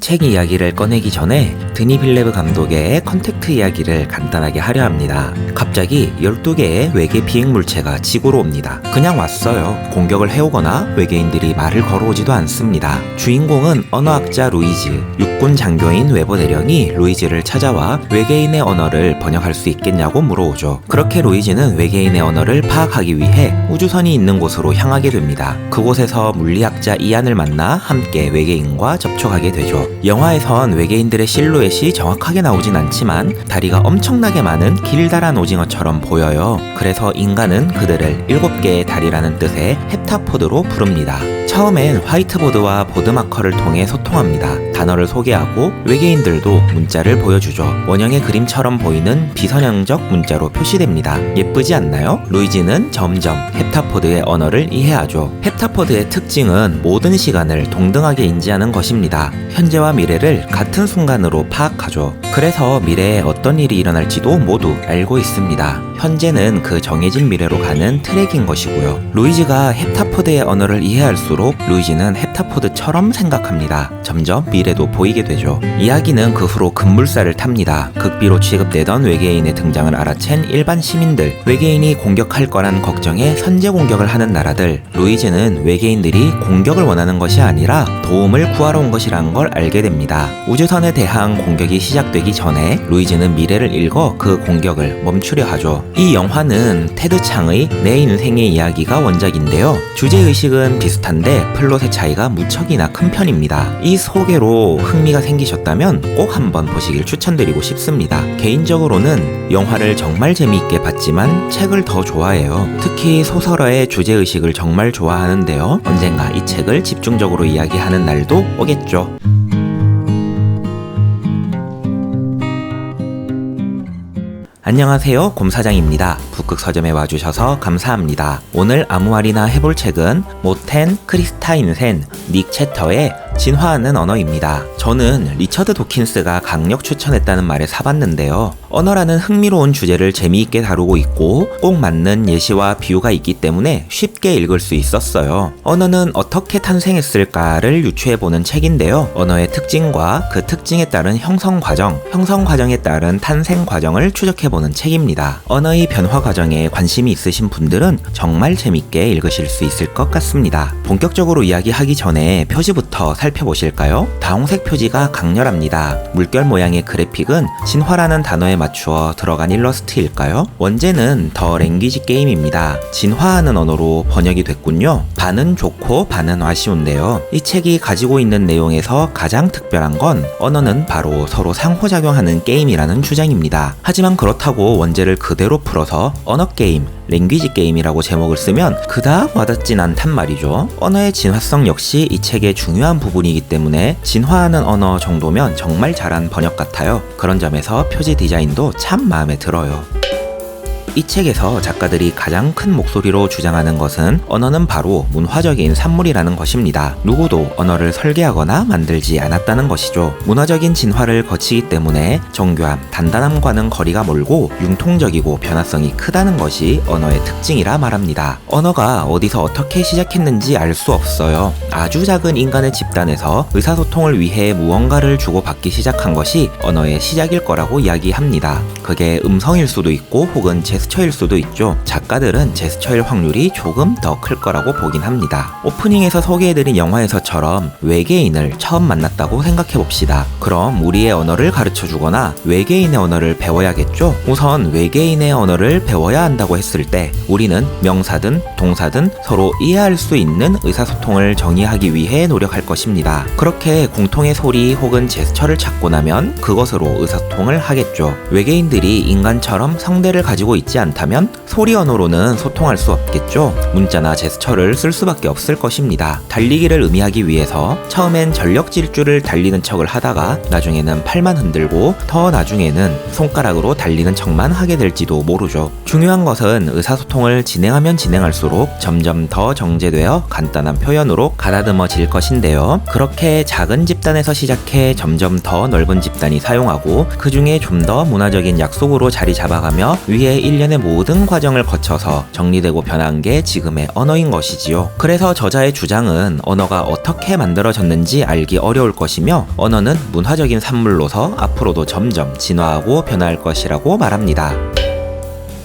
책 이야기를 꺼내기 전에 드니 빌레브 감독의 컨택트 이야기를 간단하게 하려 합니다. 갑자기 12개의 외계 비행 물체가 지구로 옵니다. 그냥 왔어요. 공격을 해오거나 외계인들이 말을 걸어오지도 않습니다. 주인공은 언어학자 루이즈, 육군 장교인 웨버 대령이 루이즈를 찾아와 외계인의 언어를 번역할 수 있겠냐고 물어오죠. 그렇게 루이즈는 외계인의 언어를 파악하기 위해 우주선이 있는 곳으로 향하게 됩니다. 그곳에서 물리학자 이안을 만나 함께 외계인과 접촉하게 되죠. 영화에선 외계인들의 실루엣이 정확하게 나오진 않지만 다리가 엄청나게 많은 길다란 오징어처럼 보여요. 그래서 인간은 그들을 7개의 다리라는 뜻의 헵타포드로 부릅니다. 처음엔 화이트보드와 보드마커를 통해 소통합니다. 단어를 소개하고 외계인들도 문자를 보여주죠. 원형의 그림처럼 보이는 비선형적 문자로 표시됩니다. 예쁘지 않나요? 루이지는 점점 헵타포드의 언어를 이해하죠. 헵타포드의 특징은 모든 시간을 동등하게 인지하는 것입니다. 현재와 미래를 같은 순간으로 파악하죠. 그래서 미래에 어떤 일이 일어날지도 모두 알고 있습니다. 현재는 그 정해진 미래로 가는 트랙인 것이고요. 루이지가 헵타포드의 언어를 이해할수록 루이지는 헵타포드처럼 생각합니다. 점점 미래도 보이게 되죠. 이야기는 그 후로 급물살을 탑니다. 극비로 취급되던 외계인의 등장을 알아챈 일반 시민들, 외계인이 공격할 거란 걱정에 선제 공격을 하는 나라들, 루이지는 외계인들이 공격을 원하는 것이 아니라 도움을 구하러 온 것이란 걸 알게 됩니다. 우주선에 대한 공격이 시작되기 전에 루이지는 미래를 읽어 그 공격을 멈추려 하죠. 이 영화는 테드 창의 내 인생의 이야기가 원작인데요. 주제의식은 비슷한데 플롯의 차이가 무척이나 큰 편입니다. 이 소개로 흥미가 생기셨다면 꼭 한번 보시길 추천드리고 싶습니다. 개인적으로는 영화를 정말 재미있게 봤지만 책을 더 좋아해요. 특히 소설어의 주제의식을 정말 좋아하는데요. 언젠가 이 책을 집중적으로 이야기하는 날도 오겠죠. 안녕하세요, 곰사장입니다. 북극 서점에 와주셔서 감사합니다. 오늘 아무 말이나 해볼 책은 모텐 크리스타인센 닉 채터의 진화하는 언어입니다. 저는 리처드 도킨스가 강력 추천했다는 말에 사봤는데요. 언어라는 흥미로운 주제를 재미있게 다루고 있고 꼭 맞는 예시와 비유가 있기 때문에 쉽게 읽을 수 있었어요. 언어는 어떻게 탄생했을까를 유추해보는 책인데요. 언어의 특징과 그 특징에 따른 형성 과정, 형성 과정에 따른 탄생 과정을 추적해보는 책입니다. 언어의 변화 과정에 관심이 있으신 분들은 정말 재밌게 읽으실 수 있을 것 같습니다. 본격적으로 이야기하기 전에 표지부터 살펴보실까요? 다홍색 표지가 강렬합니다. 물결 모양의 그래픽은 진화라는 단어에 맞추어 들어간 일러스트일까요? 원제는 더 랭귀지 게임입니다. 진화하는 언어로 번역이 됐군요. 반은 좋고 반은 아쉬운데요. 이 책이 가지고 있는 내용에서 가장 특별한 건 언어는 바로 서로 상호작용하는 게임이라는 주장입니다. 하지만 그렇다고 원제를 그대로 풀어서 언어 게임, 랭귀지 게임이라고 제목을 쓰면 그닥 와닿진 않단 말이죠. 언어의 진화성 역시 이 책의 중요한 부분이기 때문에 진화하는 언어 정도면 정말 잘한 번역 같아요. 그런 점에서 표지 디자인도 참 마음에 들어요. 이 책에서 작가들이 가장 큰 목소리로 주장하는 것은 언어는 바로 문화적인 산물이라는 것입니다. 누구도 언어를 설계하거나 만들지 않았다는 것이죠. 문화적인 진화를 거치기 때문에 정교함, 단단함과는 거리가 멀고 융통적이고 변화성이 크다는 것이 언어의 특징이라 말합니다. 언어가 어디서 어떻게 시작했는지 알 수 없어요. 아주 작은 인간의 집단에서 의사소통을 위해 무언가를 주고받기 시작한 것이 언어의 시작일 거라고 이야기합니다. 그게 음성일 수도 있고 혹은 제스처일 수도 있죠. 작가들은 제스처일 확률이 조금 더 클 거라고 보긴 합니다. 오프닝에서 소개해드린 영화에서처럼 외계인을 처음 만났다고 생각해봅시다. 그럼 우리의 언어를 가르쳐주거나 외계인의 언어를 배워야겠죠? 우선 외계인의 언어를 배워야 한다고 했을 때 우리는 명사든 동사든 서로 이해할 수 있는 의사소통을 정의하기 위해 노력할 것입니다. 그렇게 공통의 소리 혹은 제스처를 찾고 나면 그것으로 의사소통을 하겠죠. 외계인들이 인간처럼 성대를 가지고 있지 않다면 소리 언어로는 소통할 수 없겠죠. 문자나 제스처를 쓸 수밖에 없을 것입니다. 달리기를 의미하기 위해서 처음엔 전력 질주를 달리는 척을 하다가 나중에는 팔만 흔들고 더 나중에는 손가락으로 달리는 척만 하게 될지도 모르죠. 중요한 것은 의사소통을 진행하면 진행할수록 점점 더 정제되어 간단한 표현으로 가다듬어질 것인데요. 그렇게 작은 집단에서 시작해 점점 더 넓은 집단이 사용하고 그 중에 좀 더 문화적인 약속으로 자리 잡아가며 위에 1년 일련의 모든 과정을 거쳐서 정리되고 변한 게 지금의 언어인 것이지요. 그래서 저자의 주장은 언어가 어떻게 만들어졌는지 알기 어려울 것이며 언어는 문화적인 산물로서 앞으로도 점점 진화하고 변화할 것이라고 말합니다.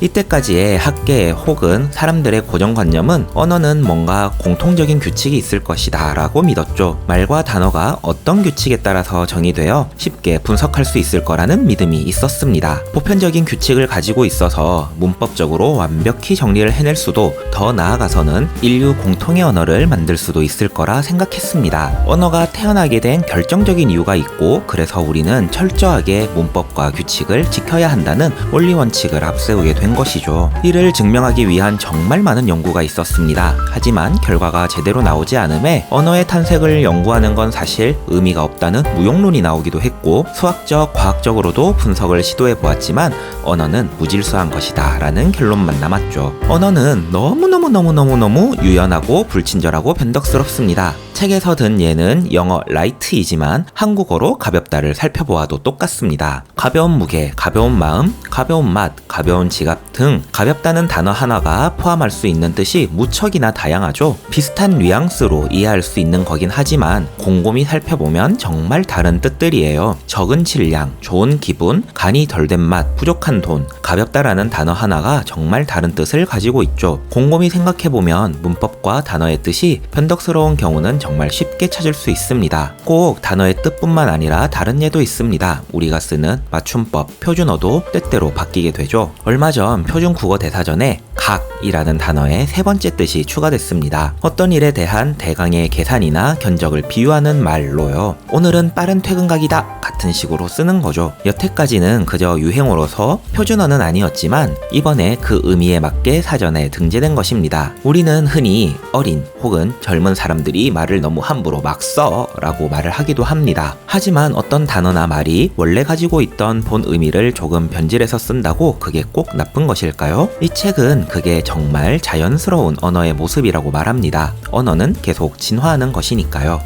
이때까지의 학계 혹은 사람들의 고정관념은 언어는 뭔가 공통적인 규칙이 있을 것이다 라고 믿었죠. 말과 단어가 어떤 규칙에 따라서 정의되어 쉽게 분석할 수 있을 거라는 믿음이 있었습니다. 보편적인 규칙을 가지고 있어서 문법적으로 완벽히 정리를 해낼 수도, 더 나아가서는 인류 공통의 언어를 만들 수도 있을 거라 생각했습니다. 언어가 태어나게 된 결정적인 이유가 있고, 그래서 우리는 철저하게 문법과 규칙을 지켜야 한다는 원리 원칙을 앞세우게 된 것이죠. 이를 증명하기 위한 정말 많은 연구가 있었습니다. 하지만 결과가 제대로 나오지 않음에 언어의 탄생을 연구하는 건 사실 의미가 없다는 무용론이 나오기도 했고, 수학적, 과학적으로도 분석을 시도해 보았지만 언어는 무질서한 것이다 라는 결론만 남았죠. 언어는 너무너무 유연하고 불친절하고 변덕스럽습니다. 책에서 든 예는 영어 light이지만 한국어로 가볍다를 살펴보아도 똑같습니다. 가벼운 무게, 가벼운 마음, 가벼운 맛, 가벼운 지갑 등 가볍다는 단어 하나가 포함할 수 있는 뜻이 무척이나 다양하죠. 비슷한 뉘앙스로 이해할 수 있는 거긴 하지만 곰곰이 살펴보면 정말 다른 뜻들이에요. 적은 질량, 좋은 기분, 간이 덜 된 맛, 부족한 돈, 가볍다라는 단어 하나가 정말 다른 뜻을 가지고 있죠. 곰곰이 생각해보면 문법과 단어의 뜻이 변덕스러운 경우는 정말 쉽게 찾을 수 있습니다. 꼭 단어의 뜻뿐만 아니라 다른 예도 있습니다. 우리가 쓰는 맞춤법, 표준어도 때때로 바뀌게 되죠. 얼마 전 표준 국어 대사전에 각이라는 단어의 세 번째 뜻이 추가됐습니다. 어떤 일에 대한 대강의 계산이나 견적을 비유하는 말로요. 오늘은 빠른 퇴근각이다 같은 식으로 쓰는 거죠. 여태까지는 그저 유행어로서 표준어는 아니었지만 이번에 그 의미에 맞게 사전에 등재된 것입니다. 우리는 흔히 어린 혹은 젊은 사람들이 말을 너무 함부로 막 써 라고 말을 하기도 합니다. 하지만 어떤 단어나 말이 원래 가지고 있던 본 의미를 조금 변질해서 쓴다고 그게 꼭 나쁜 것일까요? 이 책은 그게 정말 자연스러운 언어의 모습이라고 말합니다. 언어는 계속 진화하는 것이니까요.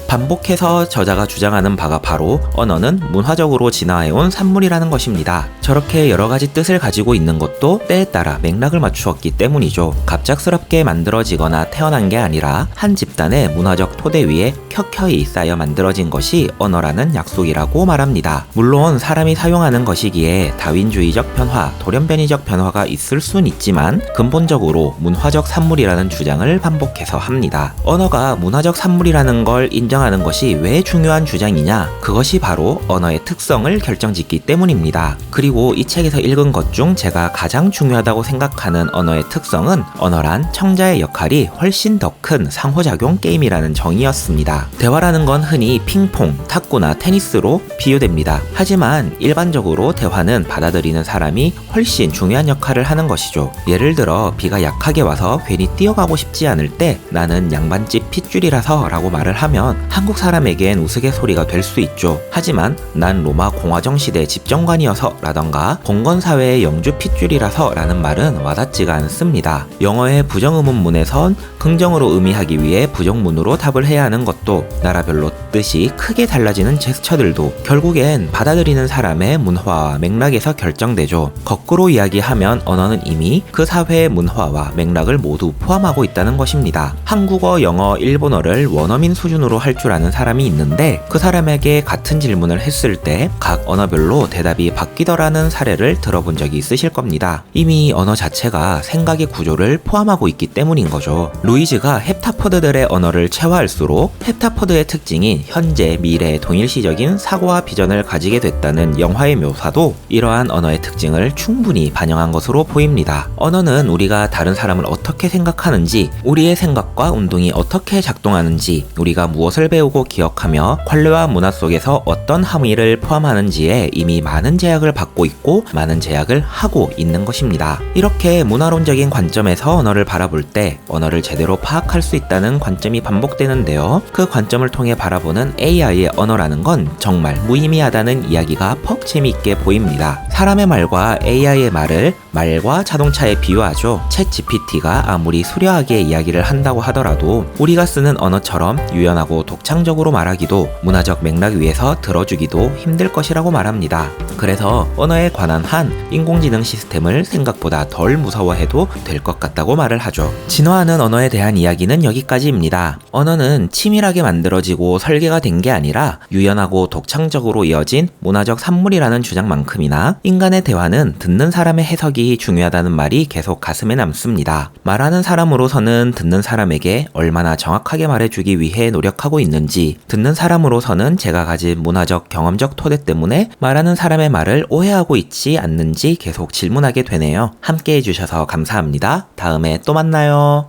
반복해서 저자가 주장하는 바가 바로 언어는 문화적으로 진화해온 산물이라는 것입니다. 저렇게 여러가지 뜻을 가지고 있는 것도 때에 따라 맥락을 맞추었기 때문이죠. 갑작스럽게 만들어지거나 태어난 게 아니라 한 집단의 문화적 토대 위에 켜켜이 쌓여 만들어진 것이 언어라는 약속이라고 말합니다. 물론 사람이 사용하는 것이기에 다윈주의적 변화, 돌연변이적 변화가 있을 순 있지만 근본적으로 문화적 산물이라는 주장을 반복해서 합니다. 언어가 문화적 산물이라는 걸 인정하는 것이 왜 중요한 주장이냐? 그것이 바로 언어의 특성을 결정짓기 때문입니다. 그리고 이 책에서 읽은 것 중 제가 가장 중요하다고 생각하는 언어의 특성은 언어란 청자의 역할이 훨씬 더 큰 상호작용 게임이라는 정의였습니다. 대화라는 건 흔히 핑퐁, 탁구나 테니스로 비유됩니다. 하지만 일반적으로 대화는 받아들이는 사람이 훨씬 중요한 역할을 하는 것이죠. 예를 들어 비가 약하게 와서 괜히 뛰어가고 싶지 않을 때 나는 양반집 핏줄이라서 라고 말을 하면 한국 사람에겐 우스갯소리가 될 수 있죠. 하지만 난 로마 공화정 시대 집정관이어서 라던가 봉건사회의 영주 핏줄이라서 라는 말은 와닿지가 않습니다. 영어의 부정의문문에선 긍정으로 의미하기 위해 부정문으로 답을 해야 하는 것도, 나라별로 뜻이 크게 달라지는 제스처들도 결국엔 받아들이는 사람의 문화와 맥락에서 결정되죠. 거꾸로 이야기하면 언어는 이미 그 사회의 문화와 맥락을 모두 포함하고 있다는 것입니다. 한국어, 영어, 일본어를 원어민 수준으로 할 줄 아는 사람이 있는데 그 사람에게 같은 질문을 했을 때 각 언어별로 대답이 바뀌더라는 사례를 들어본 적이 있으실 겁니다. 이미 언어 자체가 생각의 구조를 포함하고 있기 때문인 거죠. 루이즈가 헵타포드들의 언어를 체화할수록 헵타포드의 특징인 현재, 미래, 동일시적인 사고와 비전을 가지게 됐다는 영화의 묘사도 이러한 언어의 특징을 충분히 반영한 것으로 보입니다. 언어는 우리가 다른 사람을 어떻게 생각하는지, 우리의 생각과 운동이 어떻게 작동하는지, 우리가 무엇을 배우고 기억하며 관례와 문화 속에서 어떤 함의를 포함하는지에 이미 많은 제약을 받고 있고 많은 제약을 하고 있는 것입니다. 이렇게 문화론적인 관점에서 언어를 바라볼 때 언어를 제대로 파악할 수 있다는 관점이 반복되는데요. 그 관점을 통해 바라보는 AI의 언어라는 건 정말 무의미하다는 이야기가 퍽 재미있게 보입니다. 사람의 말과 AI의 말을 말과 자동차에 비유하죠. 챗 GPT가 아무리 수려하게 이야기를 한다고 하더라도 우리가 쓰는 언어처럼 유연하고 독창적으로 말하기도 문화적 맥락 위에서 들어주기도 힘들 것이라고 말합니다. 그래서 언어에 관한 한 인공지능 시스템을 생각보다 덜 무서워해도 될 것 같다고 말을 하죠. 진화하는 언어에 대한 이야기는 여기까지입니다. 언어는 치밀하게 만들어지고 설계가 된 게 아니라 유연하고 독창적으로 이어진 문화적 산물이라는 주장만큼이나 인간의 대화는 듣는 사람의 해석이 중요하다는 말이 계속 가슴에 남습니다. 말하는 사람으로서는 듣는 사람에게 얼마나 정확하게 말해주기 위해 노력하고 있는지, 듣는 사람으로서는 제가 가진 문화적 경험적 토대 때문에 말하는 사람의 말을 오해하고 있지 않는지 계속 질문하게 되네요. 함께 해주셔서 감사합니다. 다음에 또 만나요.